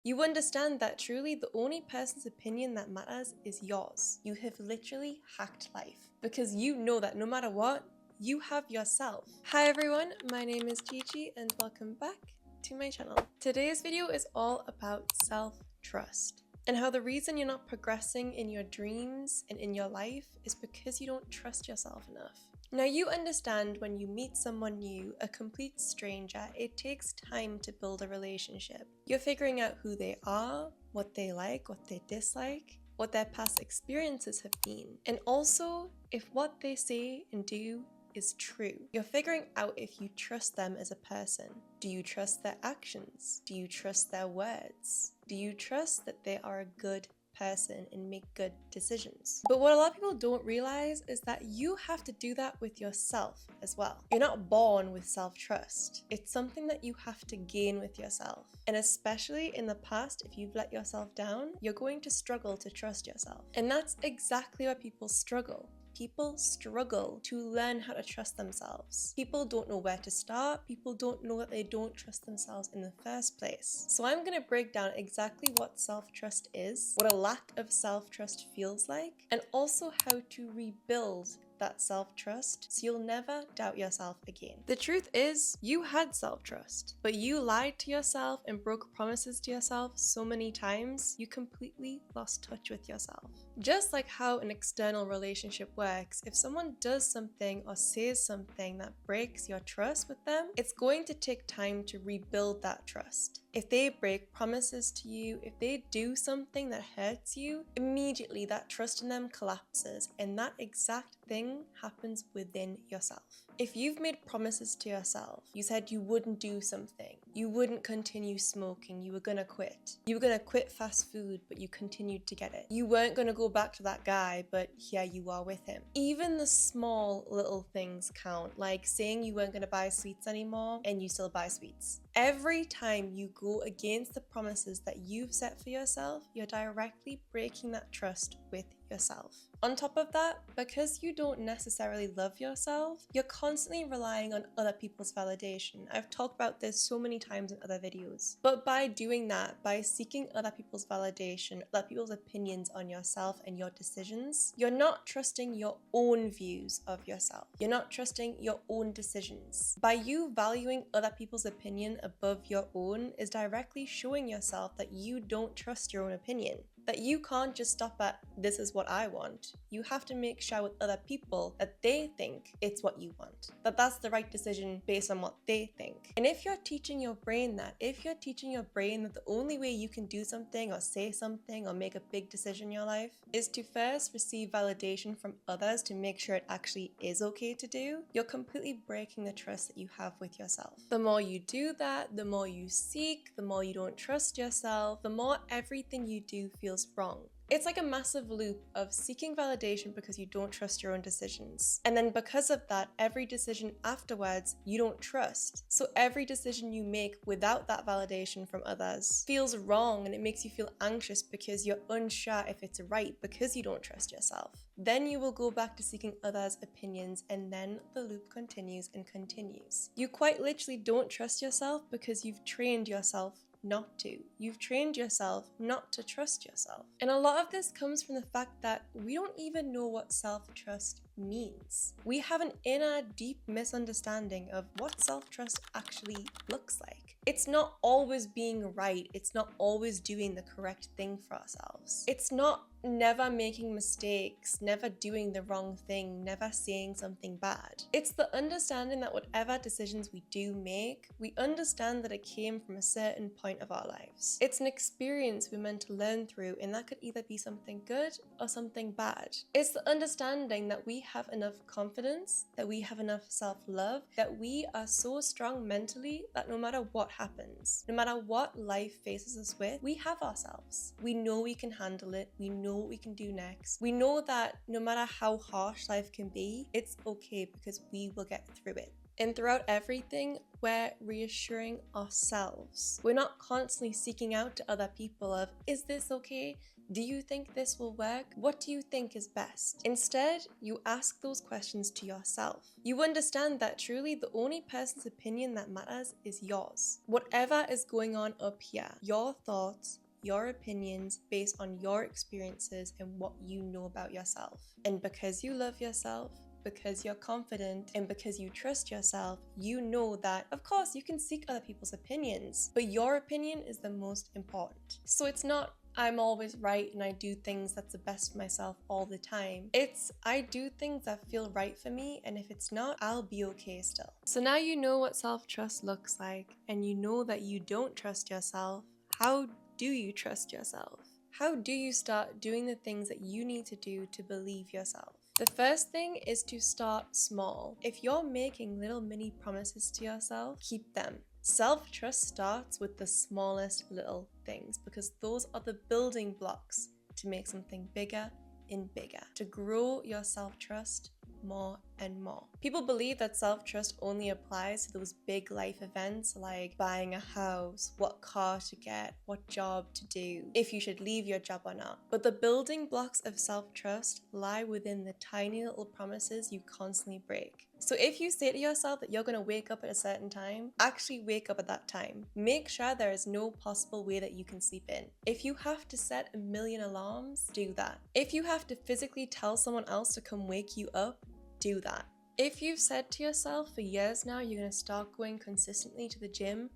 You understand that truly the only person's opinion that matters is yours. You have literally hacked life because you know that no matter what, you have yourself. Hi everyone, my name is Gigi and welcome back to my channel. Today's video is all about self-trust and how the reason you're not progressing in your dreams and in your life is because you don't trust yourself enough. Now you understand when you meet someone new, a complete stranger, it takes time to build a relationship. You're figuring out who they are, what they like, what they dislike, what their past experiences have been, and also if what they say and do is true. You're figuring out if you trust them as a person. Do you trust their actions? Do you trust their words? Do you trust that they are a good person and make good decisions? But what a lot of people don't realize is that you have to do that with yourself as well. You're not born with self-trust. It's something that you have to gain with yourself. And especially in the past, if you've let yourself down, you're going to struggle to trust yourself. And that's exactly why people struggle. People struggle to learn how to trust themselves. People don't know where to start. People don't know that they don't trust themselves in the first place. So I'm going to break down exactly what self-trust is, what a lack of self-trust feels like, and also how to rebuild that self-trust so you'll never doubt yourself again. The truth is, you had self-trust, but you lied to yourself and broke promises to yourself so many times, you completely lost touch with yourself. Just like how an external relationship works, if someone does something or says something that breaks your trust with them, it's going to take time to rebuild that trust. If they break promises to you, if they do something that hurts you, immediately that trust in them collapses, and that exact thing happens within yourself. If you've made promises to yourself, you said you wouldn't do something, you wouldn't continue smoking, you were gonna quit. You were gonna quit fast food, but you continued to get it. You weren't gonna go back to that guy, but here you are with him. Even the small little things count, like saying you weren't gonna buy sweets anymore and you still buy sweets. Every time you go against the promises that you've set for yourself, you're directly breaking that trust with yourself. On top of that, because you don't necessarily love yourself, you're constantly relying on other people's validation. I've talked about this so many times in other videos. But by doing that, by seeking other people's validation, other people's opinions on yourself and your decisions, you're not trusting your own views of yourself. You're not trusting your own decisions. By you valuing other people's opinion above your own is directly showing yourself that you don't trust your own opinion. That you can't just stop at, this is what I want. You have to make sure with other people that they think it's what you want. That that's the right decision based on what they think. And if you're teaching your brain that, if you're teaching your brain that the only way you can do something or say something or make a big decision in your life is to first receive validation from others to make sure it actually is okay to do, you're completely breaking the trust that you have with yourself. The more you do that, the more you seek, the more you don't trust yourself, the more everything you do feels wrong. It's like a massive loop of seeking validation because you don't trust your own decisions. And then because of that, every decision afterwards you don't trust. So every decision you make without that validation from others feels wrong, and it makes you feel anxious because you're unsure if it's right because you don't trust yourself. Then you will go back to seeking others' opinions, and then the loop continues and continues. You quite literally don't trust yourself because you've trained yourself not to. You've trained yourself not to trust yourself. And a lot of this comes from the fact that we don't even know what self-trust means. We have an inner deep misunderstanding of what self-trust actually looks like. It's not always being right. It's not always doing the correct thing for ourselves. It's not never making mistakes, never doing the wrong thing, never saying something bad. It's the understanding that whatever decisions we do make, we understand that it came from a certain point of our lives. It's an experience we're meant to learn through, and that could either be something good or something bad. It's the understanding that we have enough confidence, that we have enough self-love, that we are so strong mentally that no matter what happens, no matter what life faces us with, we have ourselves. We know we can handle it. We know what we can do next. We know that no matter how harsh life can be, it's okay because we will get through it. And throughout everything, we're reassuring ourselves. We're not constantly seeking out to other people of, is this okay? Do you think this will work? What do you think is best? Instead, you ask those questions to yourself. You understand that truly the only person's opinion that matters is yours. Whatever is going on up here, your thoughts, your opinions based on your experiences and what you know about yourself. And because you love yourself, because you're confident, and because you trust yourself, you know that, of course, you can seek other people's opinions, but your opinion is the most important. So it's not, I'm always right and I do things that's the best for myself all the time. It's, I do things that feel right for me, and if it's not, I'll be okay still. So now you know what self-trust looks like, and you know that you don't trust yourself. How do you trust yourself? How do you start doing the things that you need to do to believe yourself? The first thing is to start small. If you're making little mini promises to yourself, keep them. Self-trust starts with the smallest little things, because those are the building blocks to make something bigger and bigger, to grow your self-trust more and more. People believe that self-trust only applies to those big life events like buying a house, what car to get, what job to do, if you should leave your job or not. But the building blocks of self-trust lie within the tiny little promises you constantly break. So if you say to yourself that you're going to wake up at a certain time, actually wake up at that time. Make sure there is no possible way that you can sleep in. If you have to set 1,000,000 alarms, do that. If you have to physically tell someone else to come wake you up, do that. If you've said to yourself for years now you're going to start going consistently to the gym,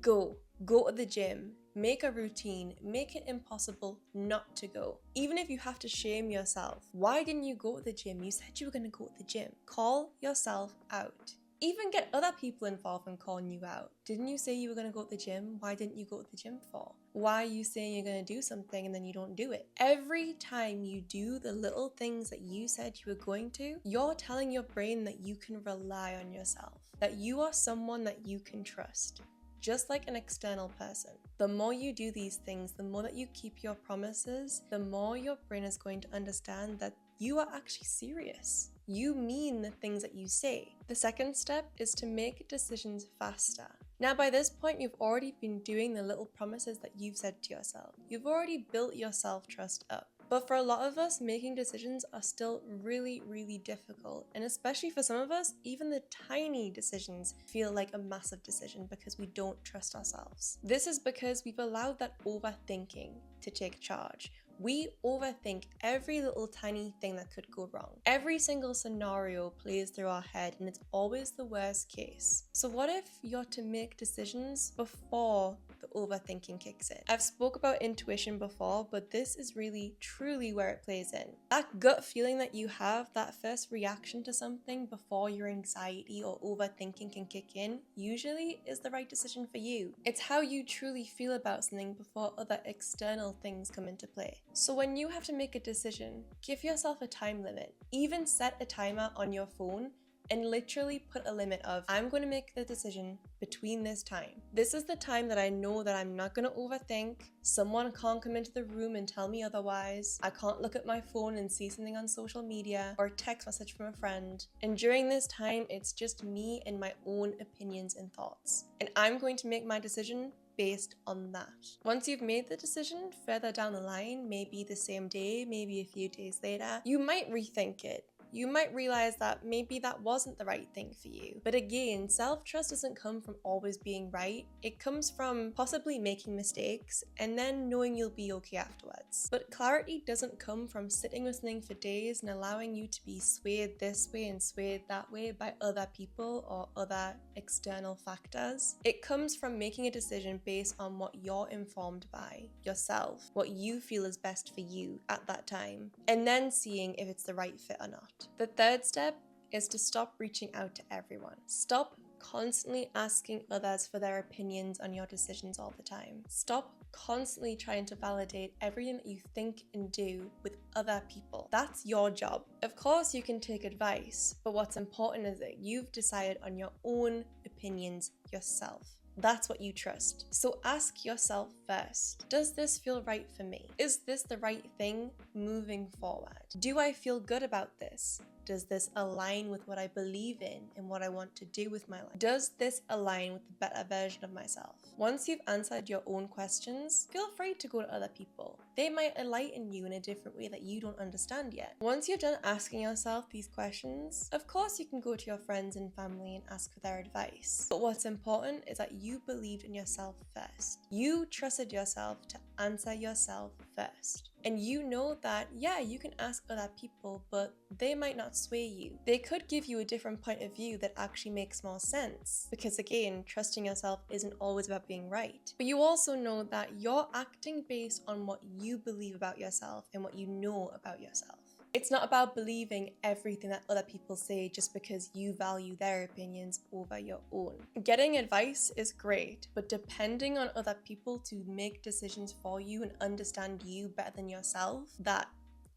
go to the gym. Make a routine. Make it impossible not to go. Even if you have to shame yourself. Why didn't you go to the gym? You said you were going to go to the gym. Call yourself out. Even get other people involved in calling you out. Didn't you say you were going to go to the gym? Why didn't you go to the gym for? Why are you saying you're going to do something and then you don't do it? Every time you do the little things that you said you were going to, you're telling your brain that you can rely on yourself, that you are someone that you can trust, just like an external person. The more you do these things, the more that you keep your promises, the more your brain is going to understand that you are actually serious. You mean the things that you say. The second step is to make decisions faster. Now, by this point, you've already been doing the little promises that you've said to yourself. You've already built your self-trust up. But for a lot of us, making decisions are still really, really difficult. And especially for some of us, even the tiny decisions feel like a massive decision because we don't trust ourselves. This is because we've allowed that overthinking to take charge. We overthink every little tiny thing that could go wrong. Every single scenario plays through our head, and it's always the worst case. So what if you're to make decisions before the overthinking kicks in? I've spoke about intuition before, but this is really truly where it plays in. That gut feeling that you have, that first reaction to something before your anxiety or overthinking can kick in, usually is the right decision for you. It's how you truly feel about something before other external things come into play. So when you have to make a decision, give yourself a time limit. Even set a timer on your phone and literally put a limit of, I'm going to make the decision between this time. This is the time that I know that I'm not going to overthink. Someone can't come into the room and tell me otherwise. I can't look at my phone and see something on social media or a text message from a friend. And during this time, it's just me and my own opinions and thoughts. And I'm going to make my decision based on that. Once you've made the decision, further down the line, maybe the same day, maybe a few days later, you might rethink it. You might realize that maybe that wasn't the right thing for you. But again, self-trust doesn't come from always being right. It comes from possibly making mistakes and then knowing you'll be okay afterwards. But clarity doesn't come from sitting with something for days and allowing you to be swayed this way and swayed that way by other people or other external factors. It comes from making a decision based on what you're informed by yourself, what you feel is best for you at that time, and then seeing if it's the right fit or not. The third step is to stop reaching out to everyone. Stop constantly asking others for their opinions on your decisions all the time. Stop constantly trying to validate everything that you think and do with other people. That's your job. Of course, you can take advice, but what's important is that you've decided on your own opinions yourself. That's what you trust. So ask yourself first, does this feel right for me? Is this the right thing moving forward? Do I feel good about this? Does this align with what I believe in and what I want to do with my life? Does this align with the better version of myself? Once you've answered your own questions, feel free to go to other people. They might enlighten you in a different way that you don't understand yet. Once you're done asking yourself these questions, of course you can go to your friends and family and ask for their advice. But what's important is that you believed in yourself first. You trusted yourself to answer yourself first. And you know that, yeah, you can ask other people, but they might not sway you. They could give you a different point of view that actually makes more sense. Because again, trusting yourself isn't always about being right. But you also know that you're acting based on what you believe about yourself and what you know about yourself. It's not about believing everything that other people say just because you value their opinions over your own. Getting advice is great, but depending on other people to make decisions for you and understand you better than yourself, that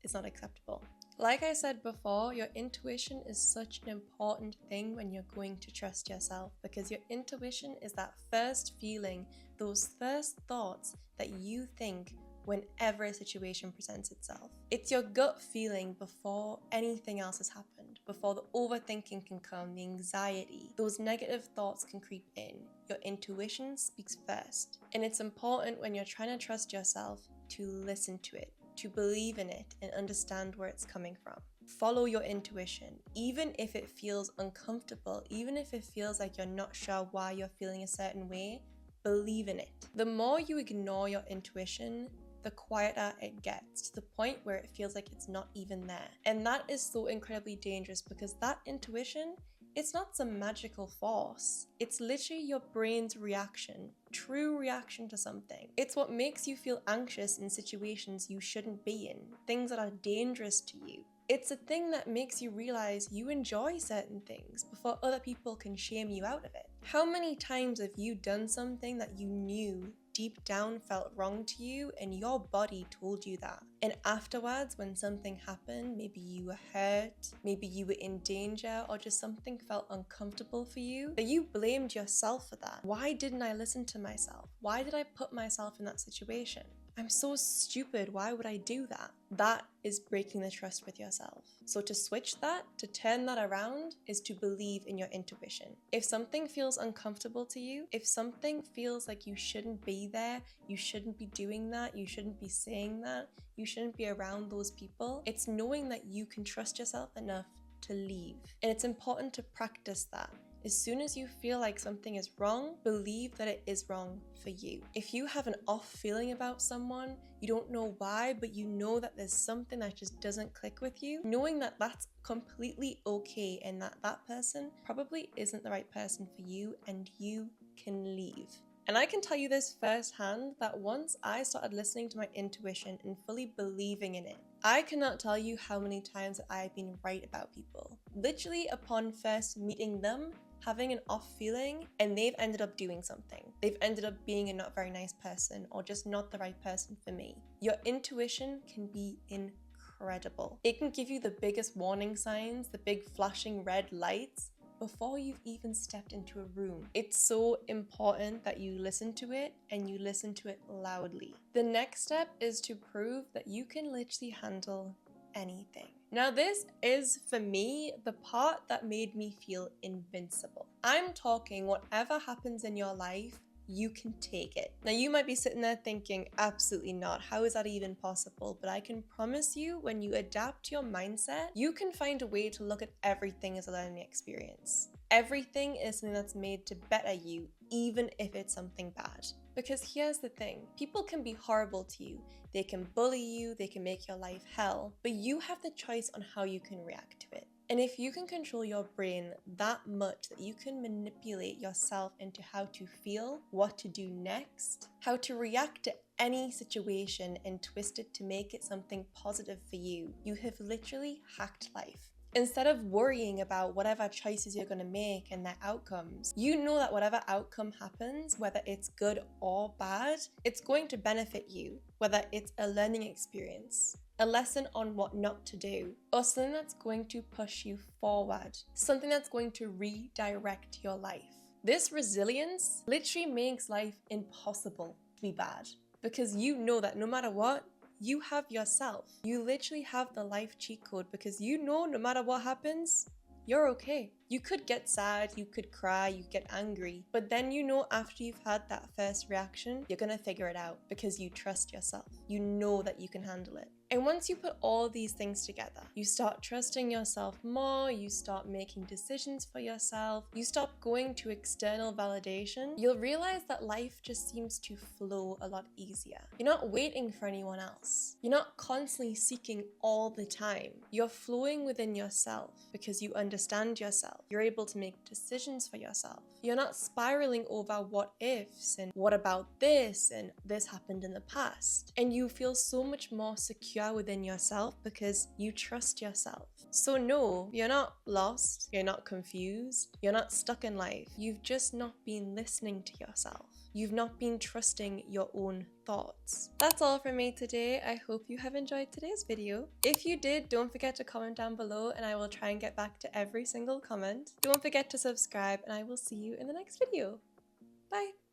is not acceptable. Like I said before, your intuition is such an important thing when you're going to trust yourself, because your intuition is that first feeling, those first thoughts that you think whenever a situation presents itself. It's your gut feeling before anything else has happened, before the overthinking can come, the anxiety, those negative thoughts can creep in. Your intuition speaks first. And it's important when you're trying to trust yourself to listen to it, to believe in it and understand where it's coming from. Follow your intuition, even if it feels uncomfortable, even if it feels like you're not sure why you're feeling a certain way, believe in it. The more you ignore your intuition, the quieter it gets, to the point where it feels like it's not even there. And that is so incredibly dangerous, because that intuition, it's not some magical force. It's literally your brain's reaction, true reaction to something. It's what makes you feel anxious in situations you shouldn't be in, things that are dangerous to you. It's a thing that makes you realize you enjoy certain things before other people can shame you out of it. How many times have you done something that you knew deep down felt wrong to you and your body told you that? And afterwards, when something happened, maybe you were hurt, maybe you were in danger, or just something felt uncomfortable for you, that you blamed yourself for that. Why didn't I listen to myself? Why did I put myself in that situation? I'm so stupid, why would I do that? That is breaking the trust with yourself. So to switch that, to turn that around, is to believe in your intuition. If something feels uncomfortable to you, if something feels like you shouldn't be there, you shouldn't be doing that, you shouldn't be saying that, you shouldn't be around those people, it's knowing that you can trust yourself enough to leave. And it's important to practice that. As soon as you feel like something is wrong, believe that it is wrong for you. If you have an off feeling about someone, you don't know why, but you know that there's something that just doesn't click with you, knowing that that's completely okay and that that person probably isn't the right person for you, and you can leave. And I can tell you this firsthand, that once I started listening to my intuition and fully believing in it, I cannot tell you how many times that I've been right about people. Literally upon first meeting them, having an off feeling, and they've ended up doing something. They've ended up being a not very nice person, or just not the right person for me. Your intuition can be incredible. It can give you the biggest warning signs, the big flashing red lights, before you've even stepped into a room. It's so important that you listen to it, and you listen to it loudly. The next step is to prove that you can literally handle anything. Now this is, for me, the part that made me feel invincible. I'm talking whatever happens in your life, you can take it. Now you might be sitting there thinking, absolutely not, how is that even possible? But I can promise you, when you adapt your mindset, you can find a way to look at everything as a learning experience. Everything is something that's made to better you, even if it's something bad. Because here's the thing, people can be horrible to you, they can bully you, they can make your life hell, but you have the choice on how you can react to it. And if you can control your brain that much that you can manipulate yourself into how to feel, what to do next, how to react to any situation and twist it to make it something positive for you, you have literally hacked life. Instead of worrying about whatever choices you're going to make and their outcomes, you know that whatever outcome happens, whether it's good or bad, it's going to benefit you, whether it's a learning experience, a lesson on what not to do, or something that's going to push you forward, something that's going to redirect your life. This resilience literally makes life impossible to be bad, because you know that no matter what, You have yourself. You literally have the life cheat code because you know no matter what happens, you're okay. You could get sad, you could cry, you get angry, but then you know after you've had that first reaction, you're gonna figure it out because you trust yourself. You know that you can handle it. And once you put all these things together, you start trusting yourself more, you start making decisions for yourself, you stop going to external validation, you'll realize that life just seems to flow a lot easier. You're not waiting for anyone else. You're not constantly seeking all the time. You're flowing within yourself because you understand yourself. You're able to make decisions for yourself. You're not spiraling over what ifs and what about this and this happened in the past. And you feel so much more secure within yourself because you trust yourself. So no, you're not lost, you're not confused, you're not stuck in life. You've just not been listening to yourself. You've not been trusting your own thoughts. That's all from me today. I hope you have enjoyed today's video. If you did, don't forget to comment down below and I will try and get back to every single comment. Don't forget to subscribe and I will see you in the next video. Bye!